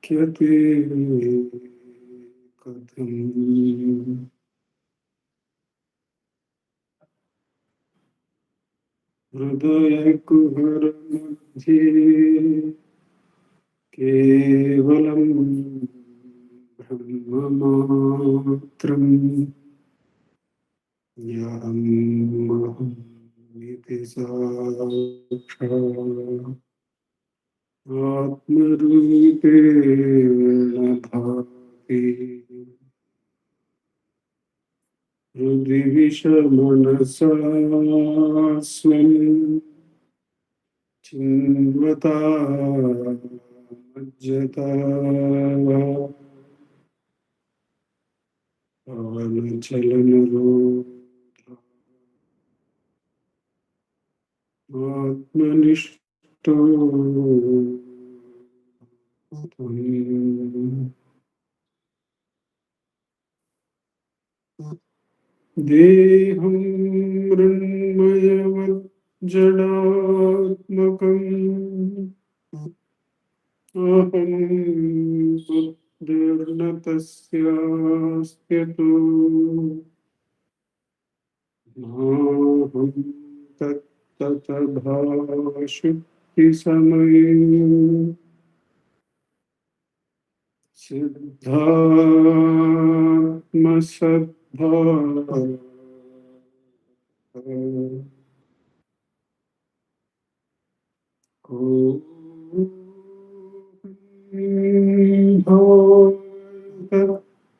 शक्यते कथम् हृदयकुहरमध्ये केवलं ब्रह्ममात्रम् याहमहमिति साक्षात् आत्मरूपेण भाति हृदि विषमनसा स्वं चिन्वता मज्जता पवनचलनरोधा आत्मनिष्ठो त्वम् देहं मृण्मयवत् जडात्मकम् अहं बुद्धिर्न तस्यास्त्यतो नाहं तत्ततभाषुक्ति समये सिद्धात्मसद्भाव को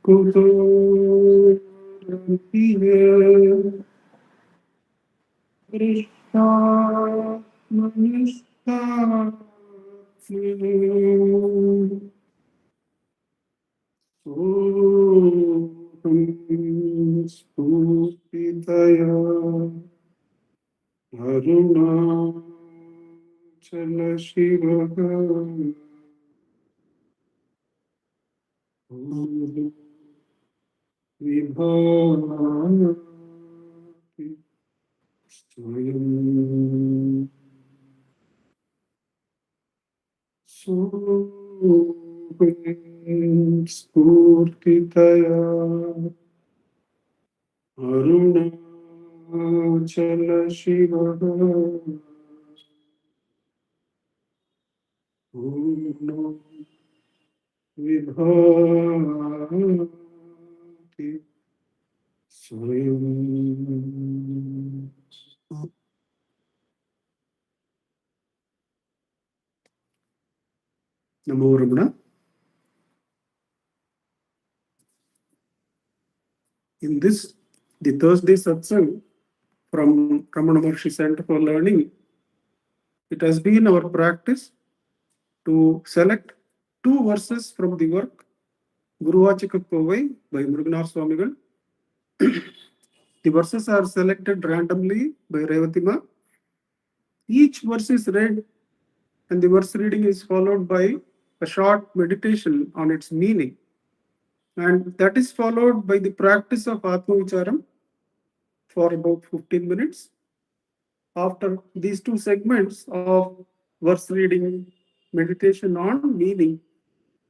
कुतो स्फूर्तितया अरुणाचल शिवः विभाति स्वयं सोऽहं स्फूर्तितया अरुणाचल शिवः पूर्णो विभाति स्वयं. Namo Ramana. In this, the Thursday Satsang from Ramanacentre Center for Learning, it has been our practice to select two verses from the work Guruvachikakovai by Muruganar Swamigal. The verses are selected randomly by Revatima. Each verse is read and the verse reading is followed by a short meditation on its meaning. And that is followed by the practice of Atma Vicharam for about 15 minutes. After these two segments of verse reading, meditation on meaning,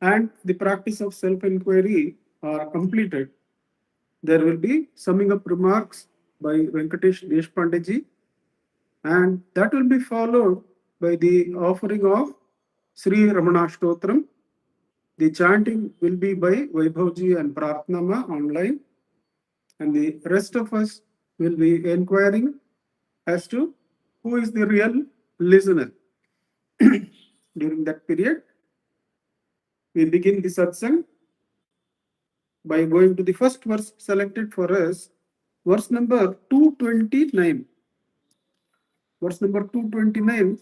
and the practice of self-enquiry are completed, there will be summing up remarks by Venkatesh Deshpande ji, and that will be followed by the offering of Sri Ramana Stotram. The chanting will be by Vaibhavji and Prarthnama online, and the rest of us will be inquiring as to who is the real listener. During that period, we begin the satsang by going to the first verse selected for us, verse number 229. Verse number 229,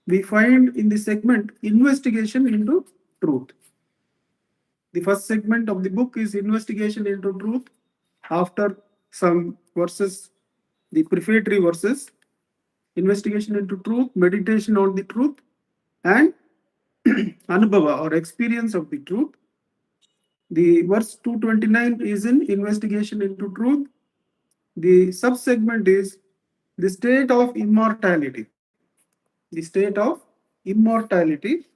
we find in the segment Investigation into Truth. The first segment of the book is Investigation into Truth. After some verses, the prefatory verses, Investigation into Truth, Meditation on the Truth, and Anubhava or experience of the truth. The verse 229 is in Investigation into Truth. The subsegment is the state of immortality. The state of immortality.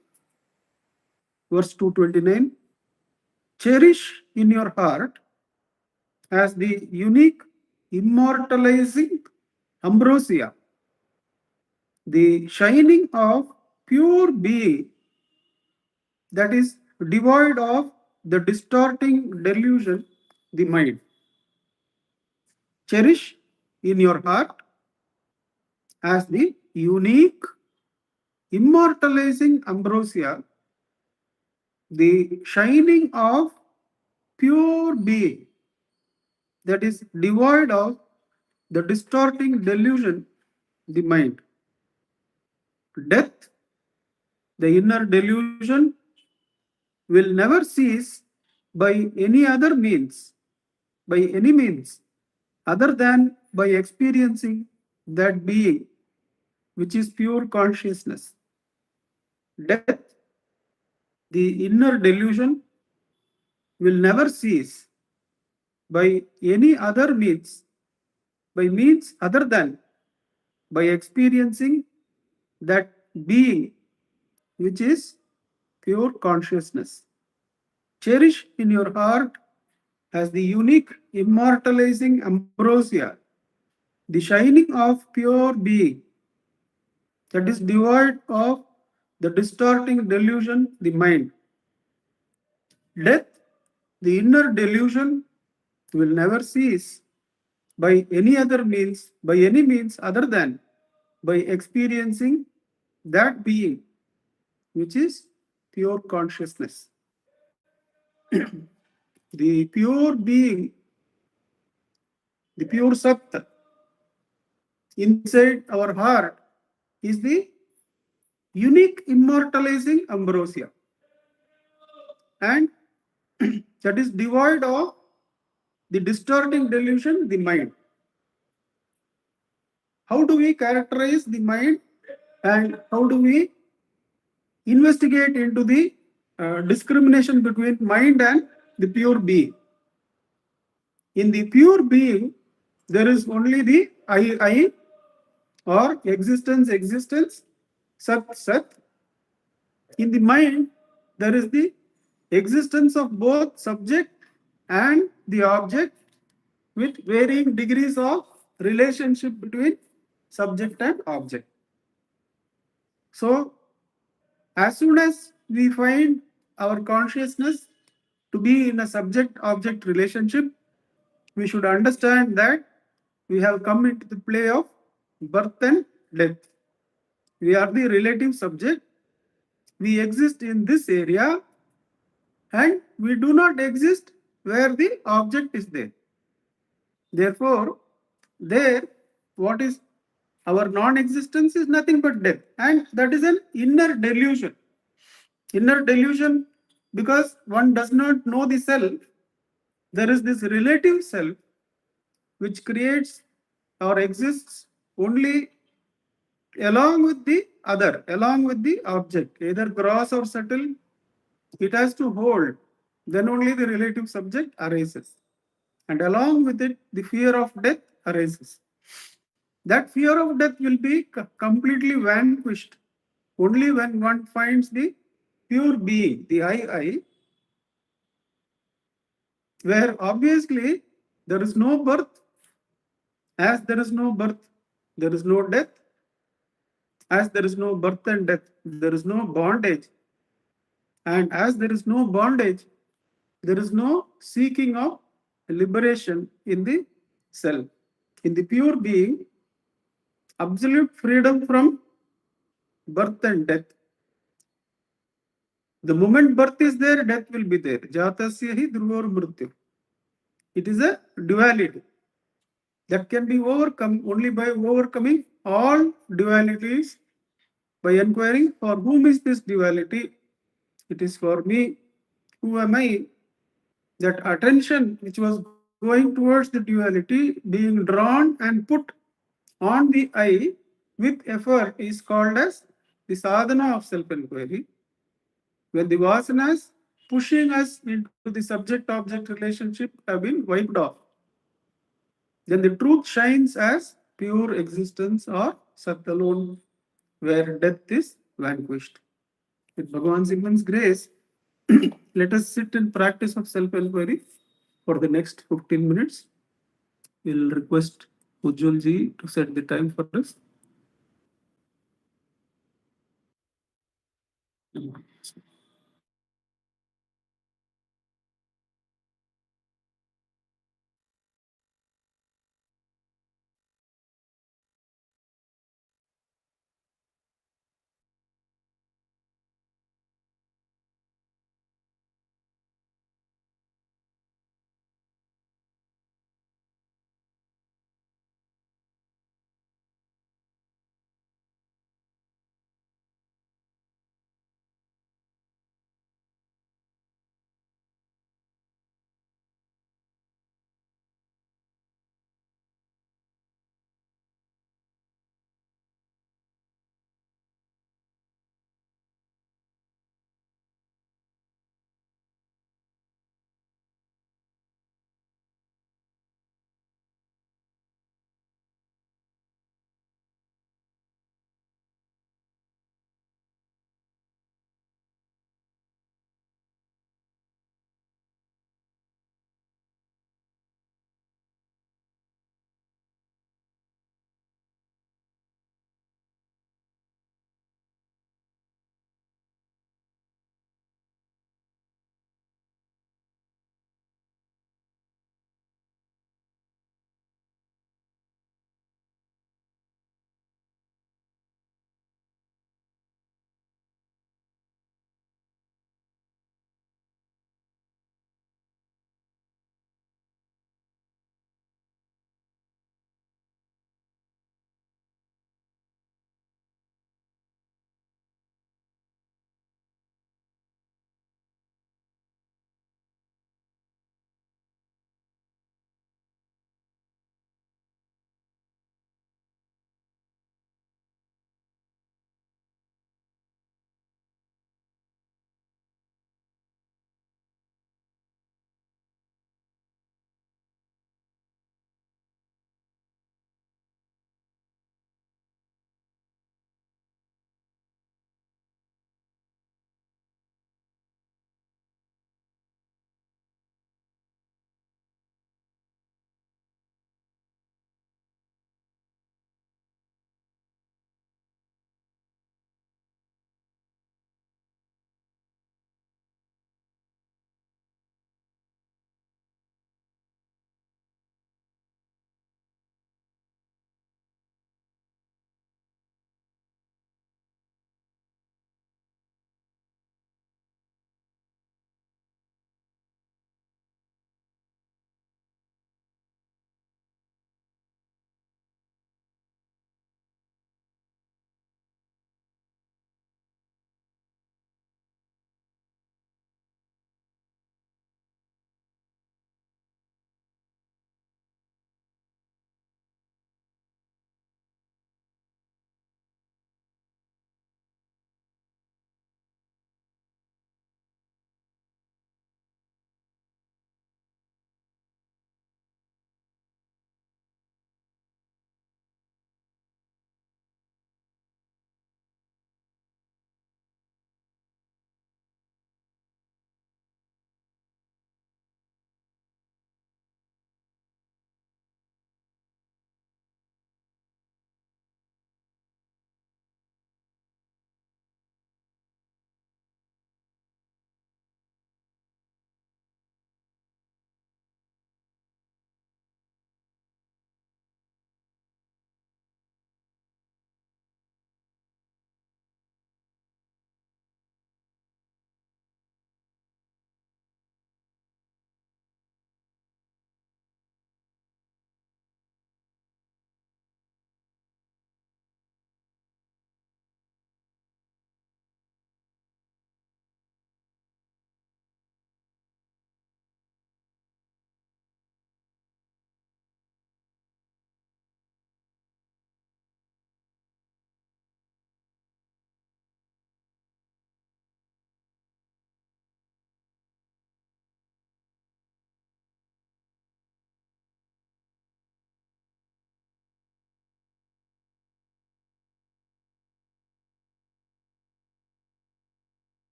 verse 229, cherish in your heart as the unique immortalizing ambrosia, the shining of pure being that is devoid of the distorting delusion, the mind. Cherish in your heart as the unique immortalizing ambrosia, the shining of pure being that is devoid of the distorting delusion, the mind. Death, the inner delusion, will never cease by any other means, by any means, other than by experiencing that being which is pure consciousness. Death, the inner delusion, will never cease by any other means, by means other than by experiencing that being which is pure consciousness. Cherish in your heart as the unique immortalizing ambrosia, the shining of pure being that is devoid of the distorting delusion, the mind. Death, the inner delusion, will never cease by any other means, by any means other than by experiencing that being which is pure consciousness. The pure being, the pure Sat inside our heart is the unique immortalizing ambrosia, and that is devoid of the distorting delusion, the mind. How do we characterize the mind and how do we investigate into the discrimination between mind and the pure being? In the pure being, there is only the I, or existence, existence, Sat, Sat. In the mind, there is the existence of both subject and the object with varying degrees of relationship between subject and object. So, as soon as we find our consciousness to be in a subject-object relationship, we should understand that we have come into the play of birth and death. We are the relative subject. We exist in this area and we do not exist where the object is there. Therefore, there, what is our non-existence is nothing but death, and that is an inner delusion. Inner delusion, because one does not know the self, there is this relative self which creates or exists only along with the other, along with the object, either gross or subtle, it has to hold. Then only the relative subject arises. And along with it, the fear of death arises. That fear of death will be completely vanquished only when one finds the pure being, the I, where obviously there is no birth. As there is no birth, there is no death. As there is no birth and death, there is no bondage. And as there is no bondage, there is no seeking of liberation in the self. In the pure being, absolute freedom from birth and death. The moment birth is there, death will be there. Jatasya hi dhruvar mrityu. It is a duality that can be overcome only by overcoming all dualities, by inquiring for whom is this duality. It is for me. Who am I? That attention which was going towards the duality being drawn and put on the I with effort is called as the sadhana of self-inquiry. When the vasanas pushing us into the subject-object relationship have been wiped off, then the truth shines as pure existence or Sat alone, where death is vanquished. With Bhagavan's immense grace, Let us sit in practice of self-enquiry for the next 15 minutes. We'll request Ujjwal ji to set the time for us.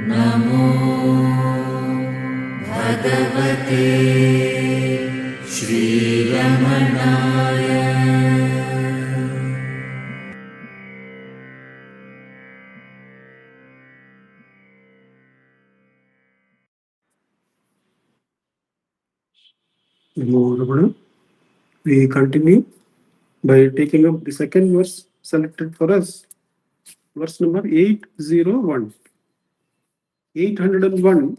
Namo Bhagavate Shri Ramanaya. Namo Ramana. We continue by taking up the second verse selected for us. Verse number 801. 801.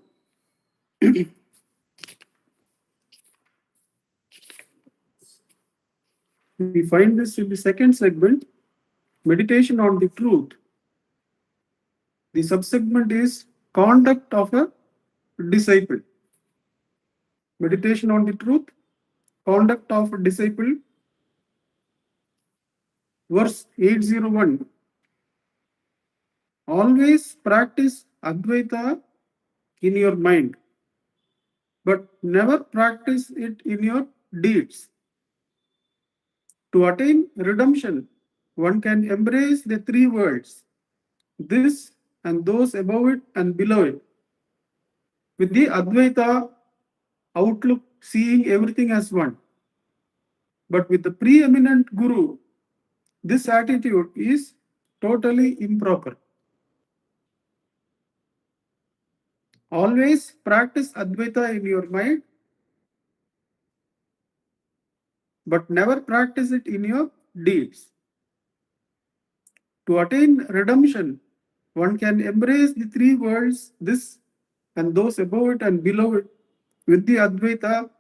We find this in the second segment, meditation on the truth. The subsegment is conduct of a disciple. Meditation on the truth, conduct of a disciple. Verse 801. Always practice Advaita in your mind, but never practice it in your deeds. To attain redemption, one can embrace the three worlds, this and those above it and below it, with the Advaita outlook, seeing everything as one. But with the preeminent Guru, this attitude is totally improper. Always practice Advaita in your mind, but never practice it in your deeds. To attain redemption, one can embrace the three worlds, this and those above it and below it, with the Advaita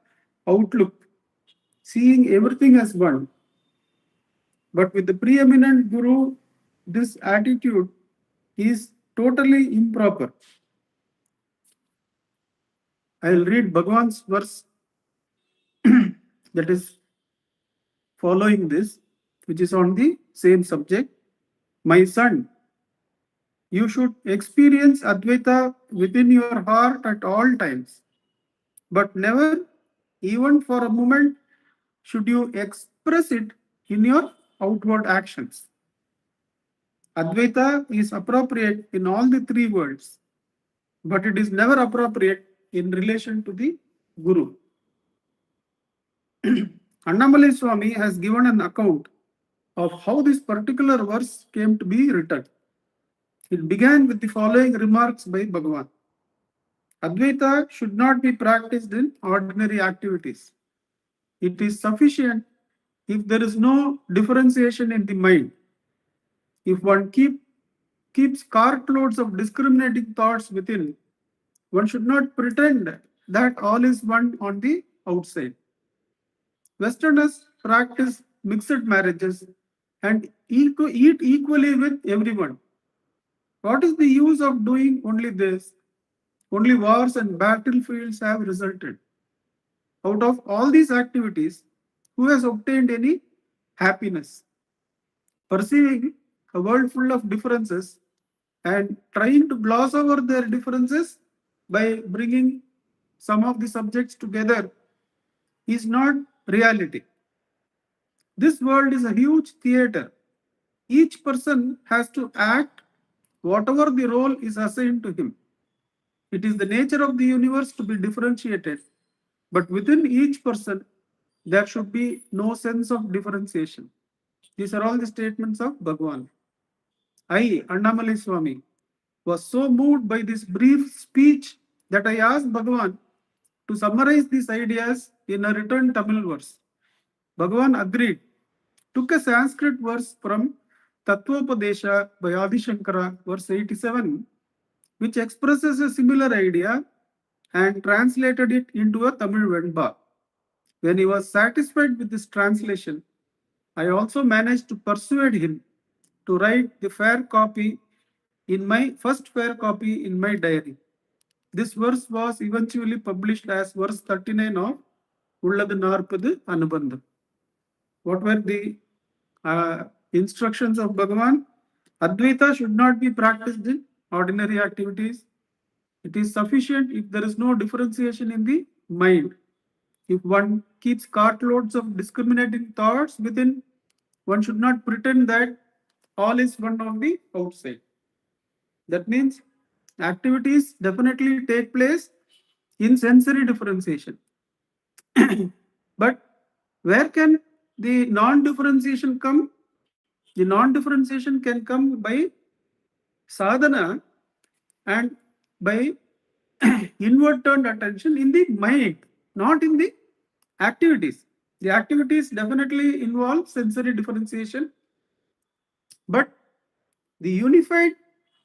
outlook, seeing everything as one. But with the preeminent Guru, this attitude is totally improper. I'll read Bhagavan's verse that is following this, which is on the same subject. My son, you should experience Advaita within your heart at all times, but never, even for a moment, should you express it in your outward actions. Advaita is appropriate in all the three worlds, but it is never appropriate in relation to the Guru. Annamalai Swami has given an account of how this particular verse came to be written. It began with the following remarks by Bhagavan. Advaita should not be practiced in ordinary activities. It is sufficient if there is no differentiation in the mind. If one keeps cartloads of discriminating thoughts within, one should not pretend that all is one on the outside. Westerners practice mixed marriages and eat equally with everyone. What is the use of doing only this? Only wars and battlefields have resulted. Out of all these activities, who has obtained any happiness? Perceiving a world full of differences and trying to gloss over their differences by bringing some of the subjects together is not reality. This world is a huge theater. Each person has to act whatever the role is assigned to him. It is the nature of the universe to be differentiated, but within each person, there should be no sense of differentiation. These are all the statements of Bhagavan. I, Annamalai Swami, was so moved by this brief speech that I asked Bhagavan to summarize these ideas in a written Tamil verse. Bhagavan agreed, took a Sanskrit verse from Tattvopadesha by Adi Shankara, verse 87, which expresses a similar idea and translated it into a Tamil Venba. When he was satisfied with this translation, I also managed to persuade him to write the fair copy in my first fair copy in my diary. This verse was eventually published as verse 39 of Ulladu Narpadu Anubandham. What were the instructions of Bhagavan? Advaita should not be practiced in ordinary activities. It is sufficient if there is no differentiation in the mind. If one keeps cartloads of discriminating thoughts within, one should not pretend that all is one on the outside. That means activities definitely take place in sensory differentiation. But where can the non-differentiation come? The non-differentiation can come by sadhana and by inward turned attention in the mind, not in the activities. The activities definitely involve sensory differentiation, but the unified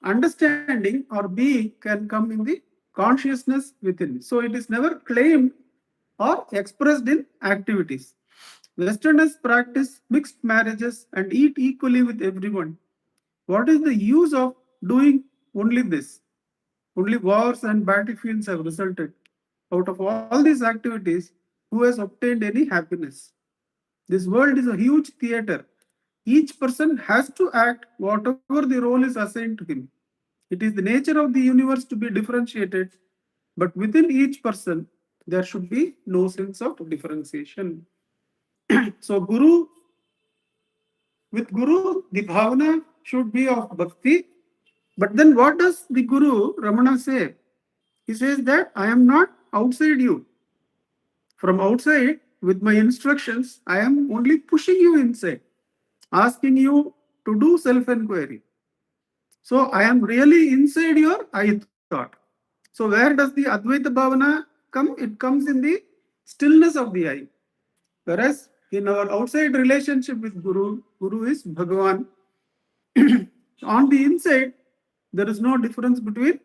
understanding or being can come in the consciousness within. So it is never claimed or expressed in activities. Westerners practice mixed marriages and eat equally with everyone. What is the use of doing only this? Only wars and battlefields have resulted. Out of all these activities, who has obtained any happiness? This world is a huge theater. Each person has to act whatever the role is assigned to him. It is the nature of the universe to be differentiated, but within each person, there should be no sense of differentiation. So, with Guru, the bhavana should be of bhakti. But then what does the Guru Ramana say? He says that I am not outside you. From outside, with my instructions, I am only pushing you inside, asking you to do self-enquiry. So I am really inside your I thought. So where does the Advaita Bhavana come? It comes in the stillness of the I. Whereas in our outside relationship with Guru, Guru is Bhagavan. On the inside, there is no difference between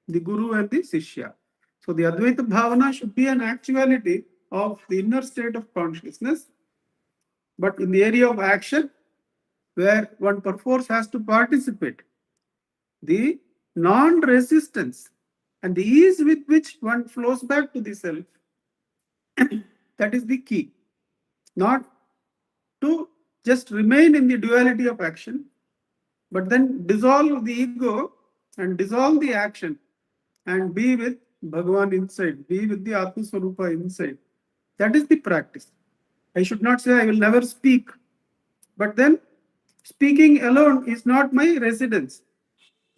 the Guru and the Sishya. So the Advaita Bhavana should be an actuality of the inner state of consciousness. But in the area of action, where one perforce has to participate, the non-resistance and the ease with which one flows back to the self, that is the key. Not to just remain in the duality of action, but then dissolve the ego and dissolve the action and be with Bhagavan inside, be with the Atma Swarupa inside. That is the practice. I should not say I will never speak, but then speaking alone is not my residence.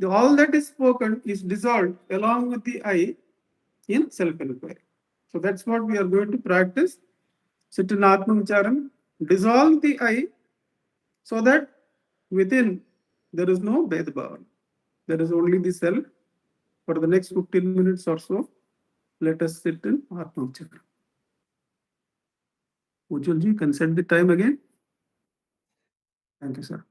All that is spoken is dissolved along with the I in self-inquiry. So that's what we are going to practice. Sit in Atma Vicharam, dissolve the I so that within there is no Bhedabhavan. There is only the self. For the next 15 minutes or so, let us sit in Atma Vicharam. Ujjalji, can set the time again? Thank you, sir.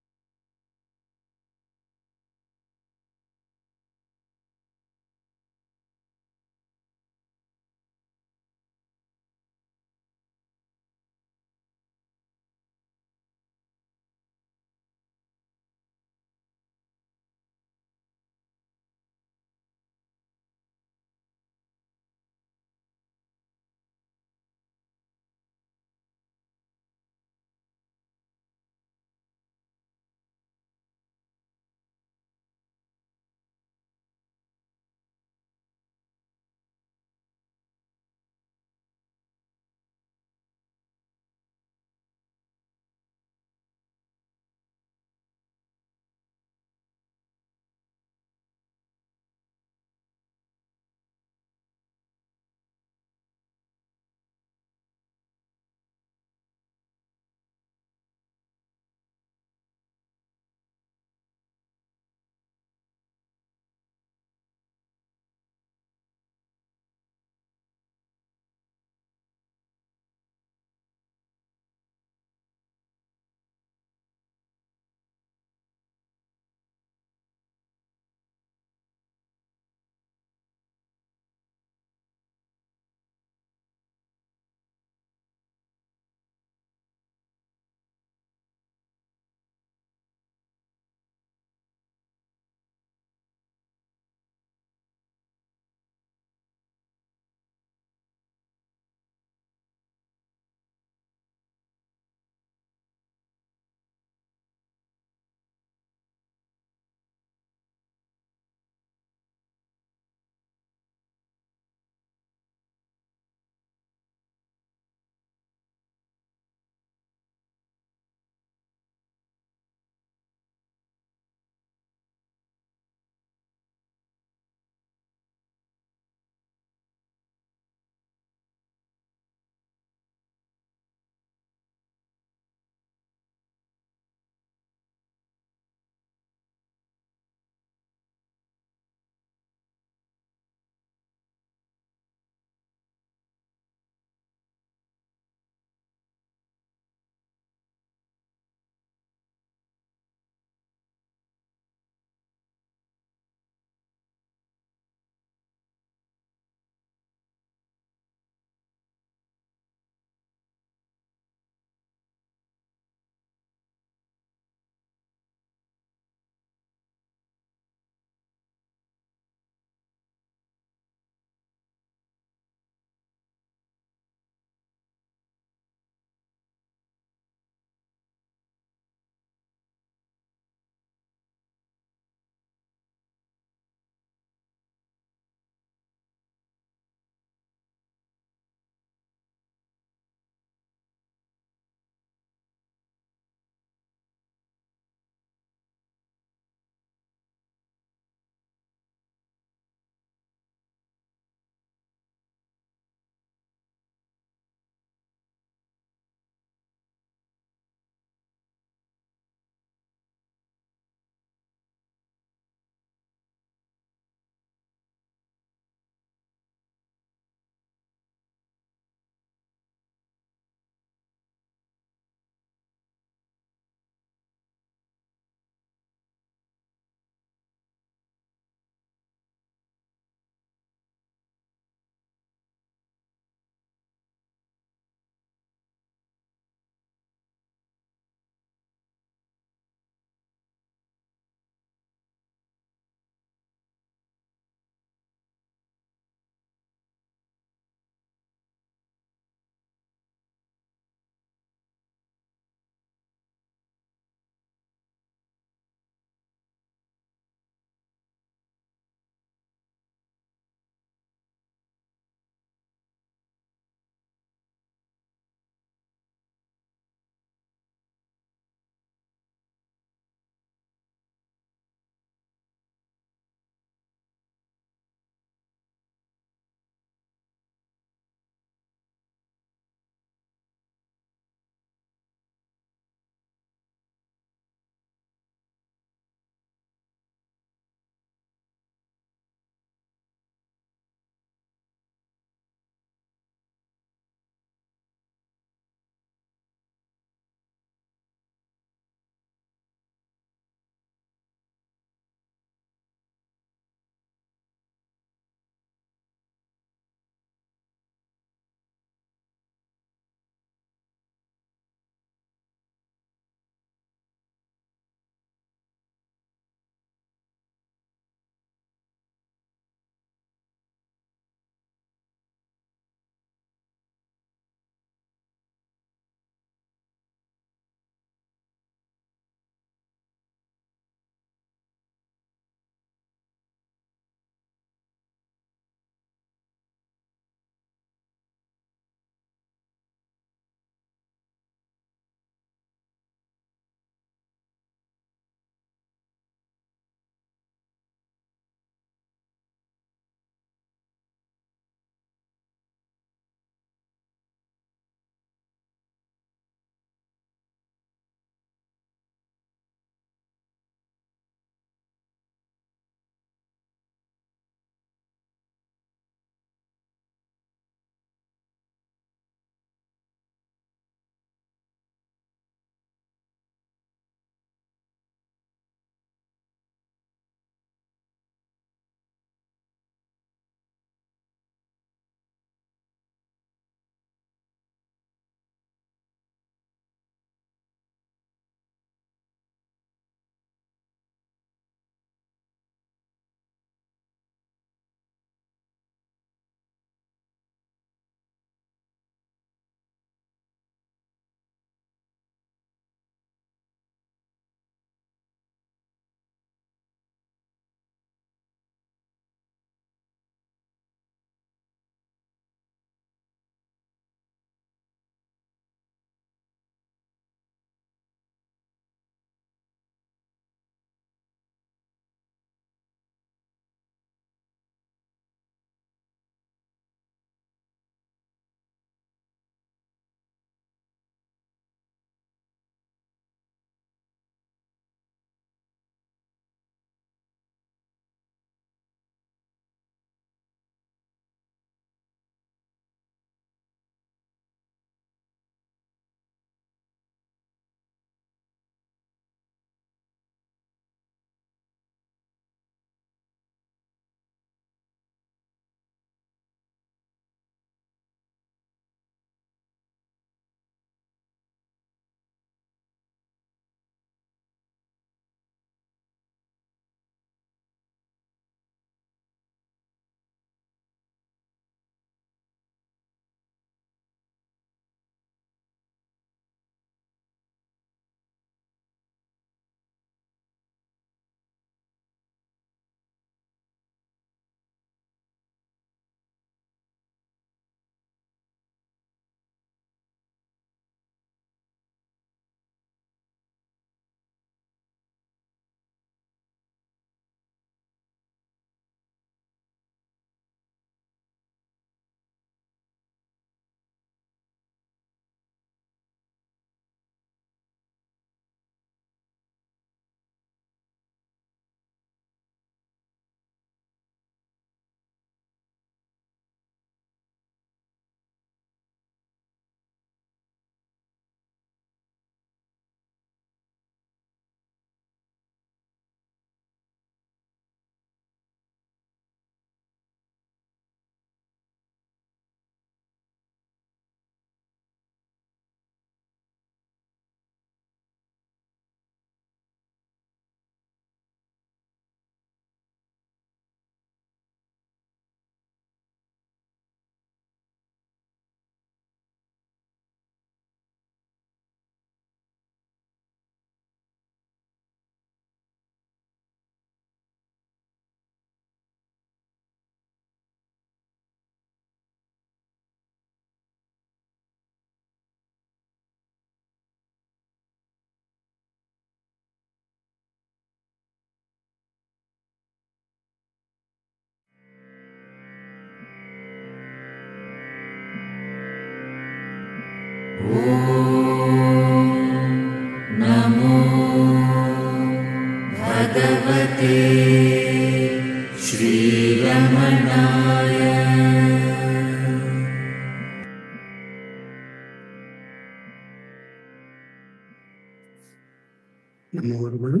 Namo Ramana.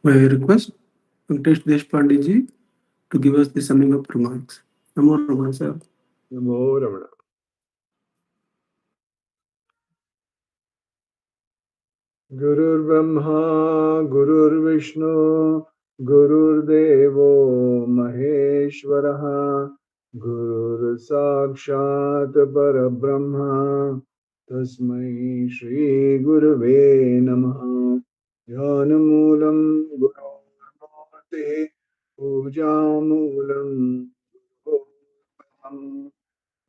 May I request Venkatesh Deshpande ji to give us the summing up remarks. Namo Ramana, sir. Namo Ramana. Gurur Brahma, Gurur Vishnu, Gurur Devo Maheshwaraha, Gurur Sakshat Parabrahma, Tasmai Shri Gurave Namaha. Jnanamulam Guru Murti, Pujamulam Guru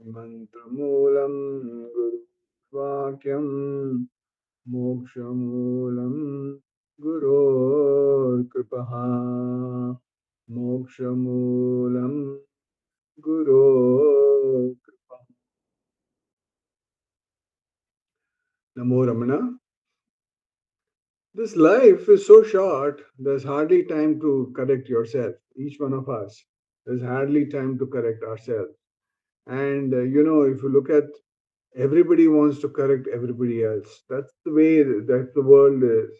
Mantramulam Guru Vakyam, Mokshamulam Guru Kripaha, Mokshamulam Guru Kripaha. Namo Ramana. This life is so short, there's hardly time to correct yourself. Each one of us, there's hardly time to correct ourselves. And if you look at, everybody wants to correct everybody else. That's the way that the world is.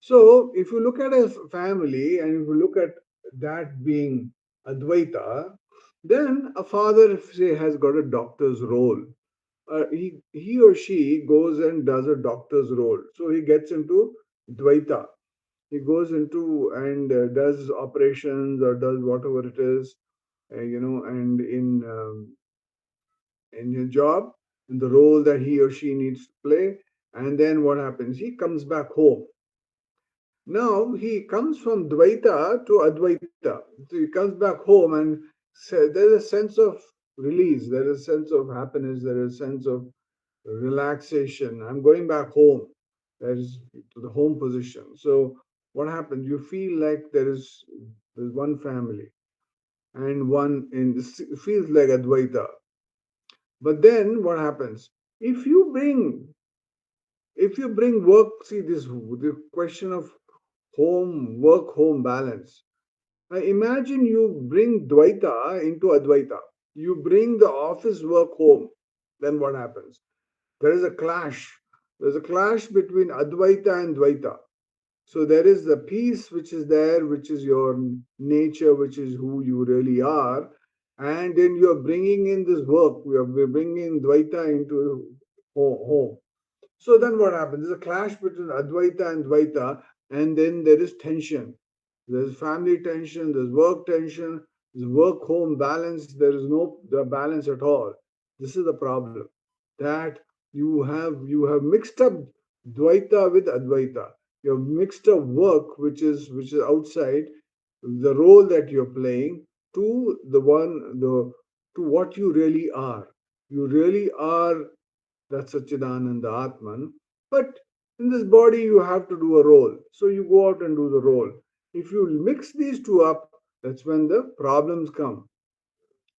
So, if you look at a family and if you look at that being Advaita, then a father, say, has got a doctor's role. He or she goes and does a doctor's role. So, he gets into Dvaita. He goes into and does operations or does whatever it is, and in his job, in the role that he or she needs to play. And then what happens? He comes back home. Now he comes from Dvaita to Advaita. So he comes back home and there's a sense of release, there is a sense of happiness, there is a sense of relaxation. I'm going back home. That is to the home position. So what happens? You feel like there's one family and one in it feels like Advaita. But then what happens? If you bring work, see this the question of home balance. Now imagine you bring Dvaita into Advaita. You bring the office work home. Then what happens? There is a clash. There's a clash between Advaita and Dvaita. So there is the peace which is there, which is your nature, which is who you really are. And then you're bringing in this work. We're bringing Dvaita into home. So then what happens? There's a clash between Advaita and Dvaita, and then there is tension. There's family tension, there's work tension, there's work home balance, there is no the balance at all. This is the problem. That you have mixed up Dvaita with Advaita. You have mixed up work which is outside the role that you're playing to to what you really are. You really are that's Satchidananda Atman. But in this body, you have to do a role. So you go out and do the role. If you mix these two up, that's when the problems come.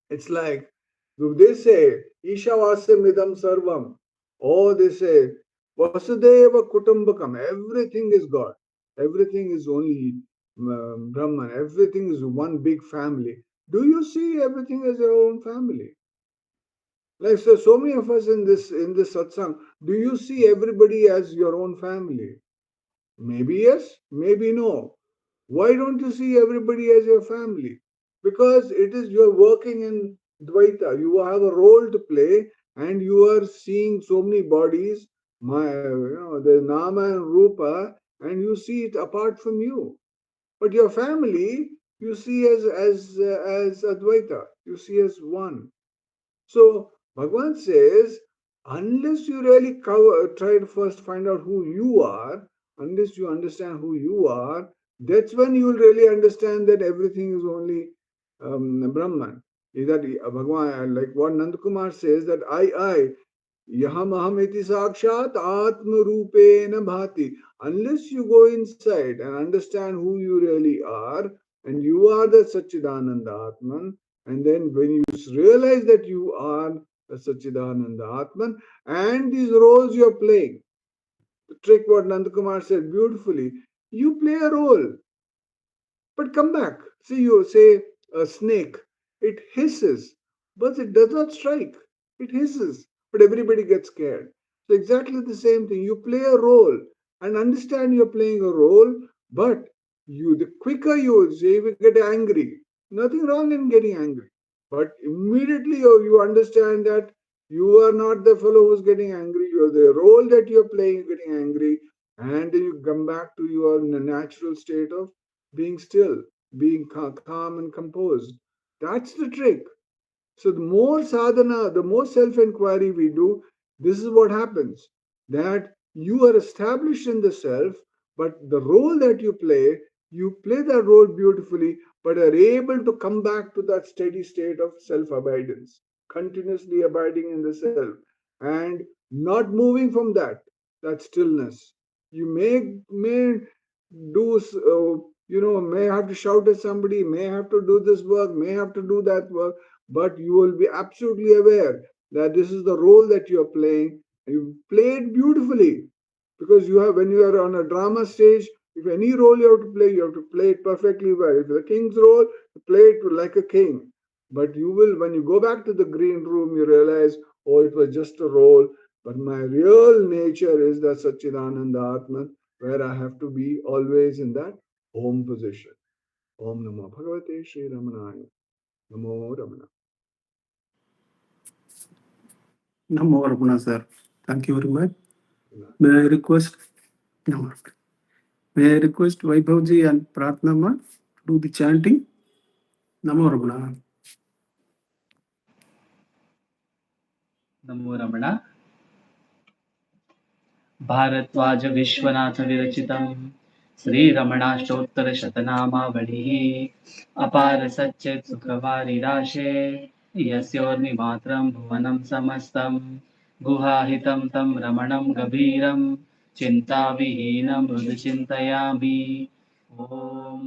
It's like, if they say, Ishavasyam idam sarvam, or they say, Vasudeva Kutumbakam, everything is God. Everything is only Brahman. Everything is one big family. Do you see everything as your own family? Like so many of us in this satsang, do you see everybody as your own family? Maybe yes, maybe no. Why don't you see everybody as your family? Because it is you're working in Dvaita. You have a role to play, and you are seeing so many bodies. The Nama and Rupa, and you see it apart from you. But your family, you see as Advaita. You see as one. So Bhagavan says, unless you really try to first find out who you are, unless you understand who you are, that's when you will really understand that everything is only Brahman. Is that Bhagavan, like what Nandakumar says, that I, Yaham aham iti sakshat atma rupena bhati. Unless you go inside and understand who you really are, and you are the Satchidananda Atman, and then when you realize that you are the Satchidananda Atman, and these roles you're playing, the trick what Nandakumar said beautifully, you play a role, but come back. See, you say, a snake. It hisses, but it does not strike. It hisses, but everybody gets scared. So, exactly the same thing. You play a role and understand you're playing a role, but the quicker you say, you get angry. Nothing wrong in getting angry. But immediately you understand that you are not the fellow who's getting angry. You're the role that you're playing, getting angry, and then you come back to your natural state of being still, being calm and composed. That's the trick. So the more sadhana, the more self-inquiry we do, this is what happens. That you are established in the self, but the role that you play that role beautifully, but are able to come back to that steady state of self-abidance, continuously abiding in the self, and not moving from that stillness. You may do may have to shout at somebody, may have to do this work, may have to do that work, but you will be absolutely aware that this is the role that you are playing. You play it beautifully, because you have, when you are on a drama stage, if any role you have to play, you have to play it perfectly well. If the king's role, you play it like a king. But you will, when you go back to the green room, you realize, oh, it was just a role, but my real nature is the Satchidananda Atman, where I have to be always in that Om position. Om Namo Bhagavate Sri Ramanaya. Namo Ramana. Namo Ramana, sir. Thank you very much. May I request, Namo Ramana. May I request Vaibhavji and Pratnama do the chanting? Namo Ramana. नमो रमण भारद्वाज विश्वनाथ विरचितं श्रीरमणाष्टोत्तरशतनामावलिः अपार सच्चित् सुखवारिराशे यस्योर्मिमात्रं भुवनं समस्तं गुहाहितं तं रमणं गभीरं चिन्ताविहीनं हृदि चिन्तयामि। ॐ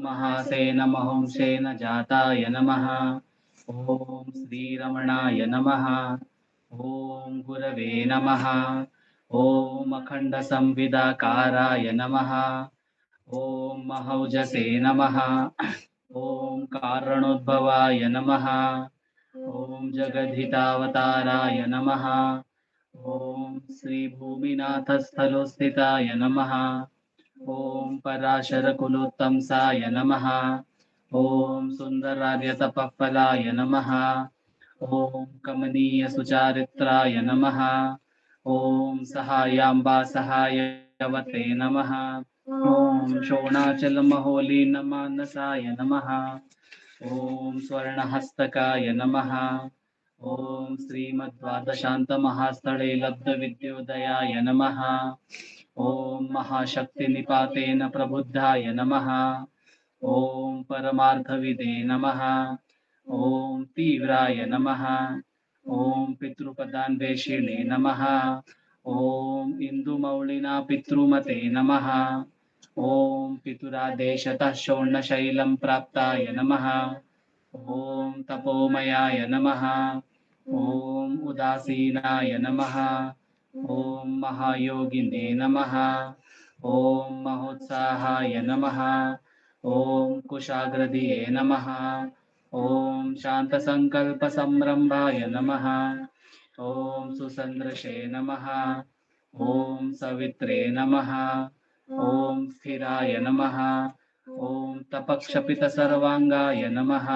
महासेन महंसेन जाताय नमः। ॐ श्रीरमणाय नमः। ॐ गुरवे नमः। ॐ अखण्डसंविदाकाराय नमः। ॐ महौजसे नमः। ॐ कारणोद्भवाय नमः। ॐ जगद्धितावताराय नमः। ॐ श्रीभूमिनाथस्थलोस्थिताय नमः। ॐ पराशरकुलोत्तंसाय नमः। ॐ सुन्दरार्यतपःफलाय नमः। ॐ कमनीयसुचारित्राय नमः। ॐ सहायाम्बा सहायवते नमः। ॐ शोणाचलमहोलीनमानसाय नमः। ॐ स्वर्णहस्तकाय नमः। ॐ श्रीमद्वादशान्तमहास्थले लब्धविद्योदयाय नमः। ॐ महाशक्तिनिपातेन प्रबुद्धाय नमः। ॐ परमार्थविदे नमः। ॐ तीव्राय नमः। ॐ पितृपदान्वेषिणे नमः। ॐ इन्दुमौलिना पितृमते नमः। ॐ पितुरादेशतः शोणशैलं प्राप्ताय नमः। ॐ तपोमयाय नमः। ॐ उदासीनाय नमः। ॐ महायोगिने नमः। ॐ महोत्साहाय नमः। ॐ कुशाग्रदिये नमः। ॐ शान्तसङ्कल्पसंरम्भाय नमः। ॐ सुसन्दृशे नमः। ॐ सवित्रे नमः। ॐ स्थिराय नमः। ॐ तपक्षपितसर्वाङ्गाय नमः।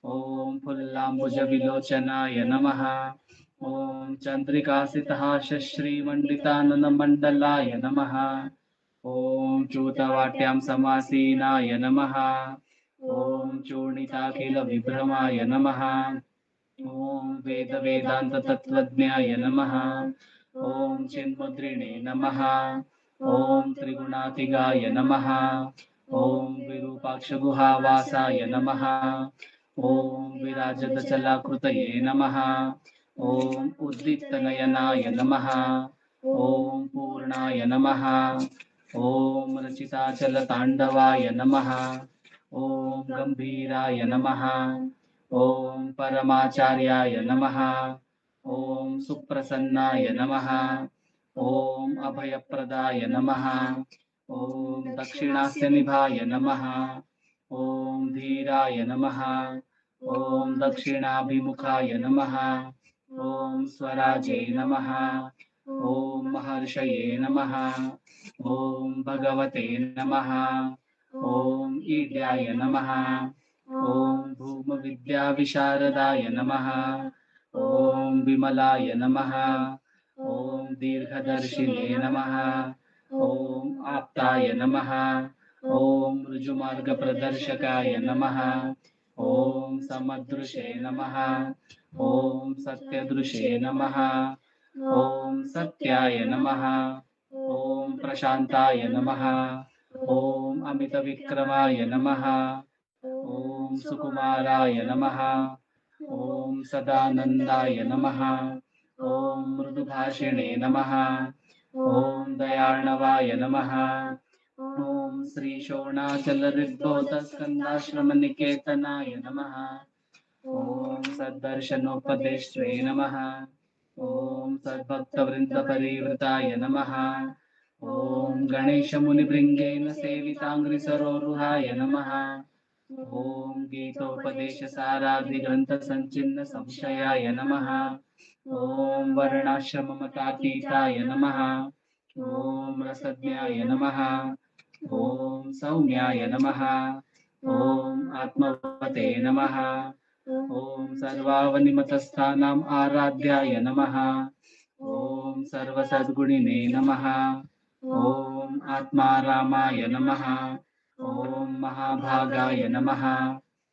ॐ फुल्लाम्बुजविलोचनाय नमः। ॐ चन्द्रिकासितहासश्रीमण्डिताननमण्डलाय नमः। ॐ चूतवाट्यां समासीनाय नमः। ॐ चूर्णिताखिलविभ्रमाय नमः। ॐ वेदवेदान्ततत्त्वज्ञाय नमः। ॐ चिन्मुद्रिणे नमः। ॐ त्रिगुणातिगाय नमः। ॐ विरूपाक्षगुहावासाय नमः। ॐ विराजदचलाकृतये नमः। ॐ उद्दीप्तनयनाय नमः। ॐ पूर्णाय नमः। ॐ रचिताचलताण्डवाय नमः। ॐ गम्भीराय नमः। ॐ परमाचार्याय नमः। ॐ सुप्रसन्नाय नमः। ॐ अभयप्रदाय नमः। ॐ दक्षिणास्यनिभाय नमः। ॐ धीराय नमः। ॐ दक्षिणाभिमुखाय नमः। ॐ स्वराजे नमः। ॐ महर्षये नमः। ॐ भगवते नमः। ॐ ईड्याय नमः। ॐ भूमविद्याविशारदाय नमः। ॐ विमलाय नमः। ॐ दीर्घदर्शिने नमः। ॐ आप्ताय नमः। ॐ ऋजुमार्गप्रदर्शकाय नमः। ॐ समदृशे नमः। ॐ सत्यदृशे नमः। ॐ सत्याय नमः। ॐ प्रशान्ताय नमः। ॐ अमितविक्रमाय नमः। ॐ सुकुमाराय नमः। ॐ सदानन्दाय नमः। ॐ मृदुभाषिणे नमः। ॐ दयार्णवाय नमः। ॐ श्रीशोणाचलऋद्बोधस्कन्दाश्रमनिकेतनाय नमः। ॐ सद्दर्शनोपदेष्ट्रे नमः। ॐ सद्भक्तवृन्दपरिवृताय नमः। ॐ गणेशमुनिभृङ्गेन सेविताङ्घ्रिसरोरुहाय नमः। ॐ गीतोपदेशसारादिग्रन्थसञ्चिन्न संशयाय नमः। ॐ वर्णाश्रममतातीताय नमः। ॐ रसज्ञाय नमः। ॐ सौम्याय नमः। ॐ आत्मवते नमः। ॐ सर्वावनिमतस्थानाम् आराध्याय नमः। ॐ सर्वसद्गुणिने नमः। ॐ आत्मारामाय नमः। ॐ महाभागाय नमः।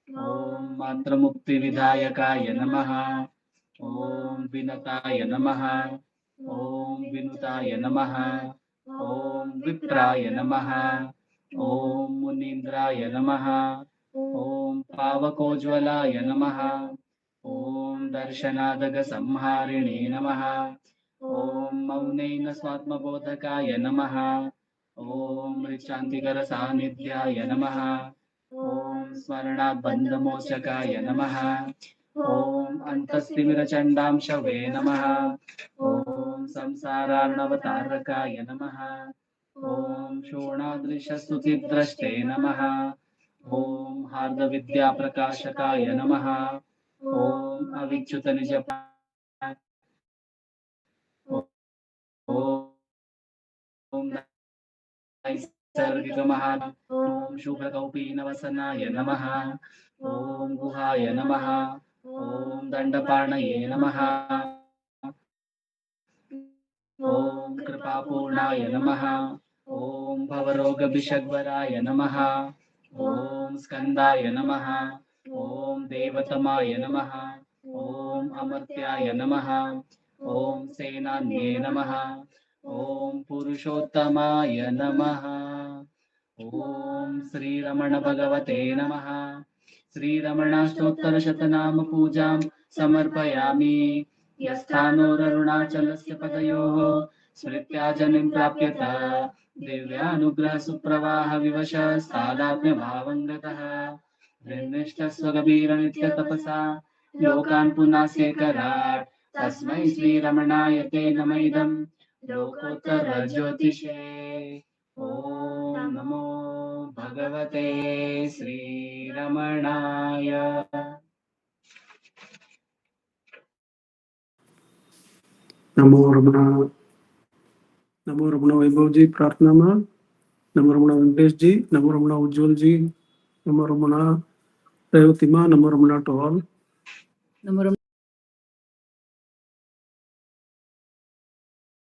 ॐ मात्रमुक्तिविधायकाय नमः। ॐ विनताय नमः। ॐ विनुताय नमः। ॐ विप्राय नमः। ॐ मुनीन्द्राय नमः। ॐ पावकोज्ज्वलाय नमः। ॐ दर्शनादगसंहारिणे नमः। ॐ मौनेन स्वात्मबोधकाय नमः। ॐ ऋचान्तिकरसान्निध्याय नमः। ॐ स्मरणाद्बन्धमोचकाय नमः। ॐ अन्तस्तिमिरचण्डांशवे नमः। ॐ संसारार्णवतारकाय नमः। ॐ शोणादृशस्तुतिद्रष्टे नमः। ॐ हार्दविद्याप्रकाशकाय नमः। ॐ अविच्युतनिज ॐ नैसर्गिकमः। ॐ शुभकौपीनवसनाय नमः। ॐ गुहाय नमः। ॐ दण्डपाणये नमः। ॐ कृपापूर्णाय नमः। ॐ भवरोगभिषग्वराय नमः। ॐ स्कन्दाय नमः। ॐ देवतमाय नमः। ॐ अमर्त्याय नमः। ॐ सेनान्ये नमः। ॐ पुरुषोत्तमाय नमः। ॐ श्रीरमण भगवते नमः। श्रीरमणाष्टोत्तरशतनाम पूजां समर्पयामि। यस्थानोररुणाचलस्य पदयोः स्मृत्याजनिं प्राप्यत दिव्यानुग्रहसुप्रवाह विवशस्तादात्म्यभावं गतः निर्निष्ठस्वगभीरनित्यतपसा लोकान् पुनास्येकराट् तस्मै श्रीरमणाय ते नम इदं लोकोत्तरज्योतिषे। ॐ नमो भगवते श्रीरमणाय। नमो रमणा। नमो रमणा वैभव जी प्रार्थना में। नमो रमणा वेंकटेश जी। नमो रमणा उज्जवल जी। नमो रमणा रेवती माँ। नमो रमणा टू ऑल। नमो